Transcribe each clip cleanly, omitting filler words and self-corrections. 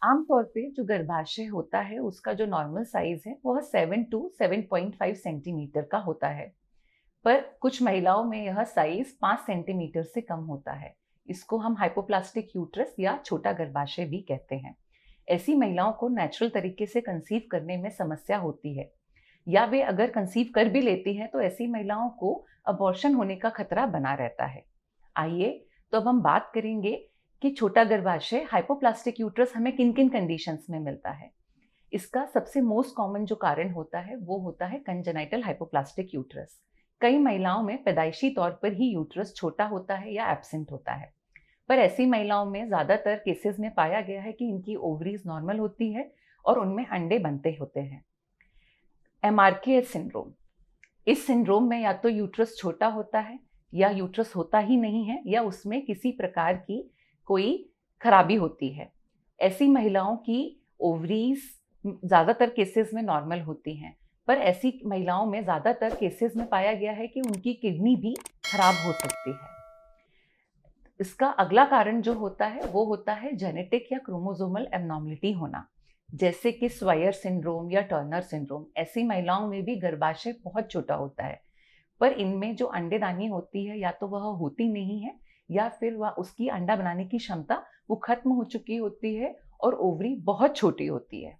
आमतौर पे जो गर्भाशय होता है उसका जो नॉर्मल साइज है वह 7 टू 7.5 सेंटीमीटर का होता है। पर कुछ महिलाओं में यह साइज 5 सेंटीमीटर से कम होता है। इसको हम हाइपोप्लास्टिक यूट्रस या छोटा गर्भाशय भी कहते हैं। ऐसी महिलाओं को नेचुरल तरीके से कंसीव करने में समस्या होती है, या वे अगर कंसीव कर भी लेती हैं तो ऐसी महिलाओं को अबॉर्शन होने का खतरा बना रहता है। आइए तो अब हम बात करेंगे कि छोटा गर्भाशय हाइपोप्लास्टिक यूट्रस हमें किन किन कंडीशंस में मिलता है। इसका सबसे मोस्ट कॉमन जो कारण होता है वो होता है कंजेनाइटल हाइपोप्लास्टिक यूट्रस। कई महिलाओं में पैदाइशी तौर पर ही यूट्रस छोटा होता है या एब्सेंट होता है, पर ऐसी महिलाओं में ज्यादातर केसेस में पाया गया है कि इनकी ओवरीज नॉर्मल होती है और उनमें अंडे बनते होते हैं। एमआरकेएस सिंड्रोम, इस सिंड्रोम में या तो यूट्रस छोटा होता है या यूट्रस होता ही नहीं है या उसमें किसी प्रकार की कोई खराबी होती है। ऐसी महिलाओं की ओवरीज ज़्यादातर केसेस में नॉर्मल होती हैं, पर ऐसी महिलाओं में ज़्यादातर केसेस में पाया गया है कि उनकी किडनी भी खराब हो सकती है। इसका अगला कारण जो होता है वो होता है जेनेटिक या क्रोमोसोमल एबनॉर्मलिटी होना, जैसे कि स्वायर सिंड्रोम या टर्नर सिंड्रोम। ऐसी महिलाओं में भी गर्भाशय बहुत छोटा होता है, पर इनमें जो अंडेदानी होती है या तो वह होती नहीं है या फिर वह उसकी अंडा बनाने की क्षमता वो खत्म हो चुकी होती है और ओवरी बहुत छोटी होती है।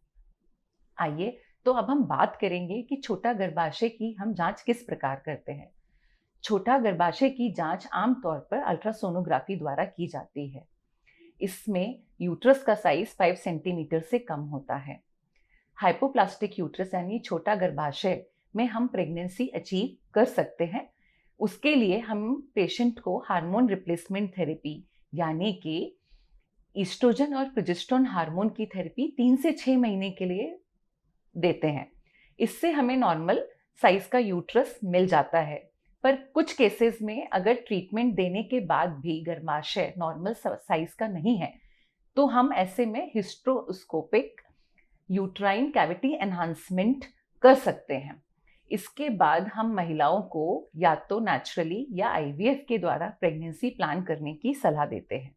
आइए तो अब हम बात करेंगे कि छोटा गर्भाशय की हम जांच किस प्रकार करते हैं। छोटा गर्भाशय की जांच आमतौर पर अल्ट्रासोनोग्राफी द्वारा की जाती है। इसमें यूट्रस का साइज 5 सेंटीमीटर से कम होता है। हाइपोप्लास्टिक यूट्रस यानी छोटा गर्भाशय में हम प्रेगनेंसी अचीव कर सकते हैं। उसके लिए हम पेशेंट को हार्मोन रिप्लेसमेंट थेरेपी यानी कि ईस्ट्रोजन और प्रोजेस्टेरोन हार्मोन की थेरेपी 3 से 6 महीने के लिए देते हैं। इससे हमें नॉर्मल साइज का यूट्रस मिल जाता है। पर कुछ केसेस में अगर ट्रीटमेंट देने के बाद भी गर्भाशय नॉर्मल साइज का नहीं है तो हम ऐसे में हिस्ट्रोस्कोपिक यूट्राइन कैविटी एनहांसमेंट कर सकते हैं। इसके बाद हम महिलाओं को या तो नेचुरली या आईवीएफ के द्वारा प्रेगनेंसी प्लान करने की सलाह देते हैं।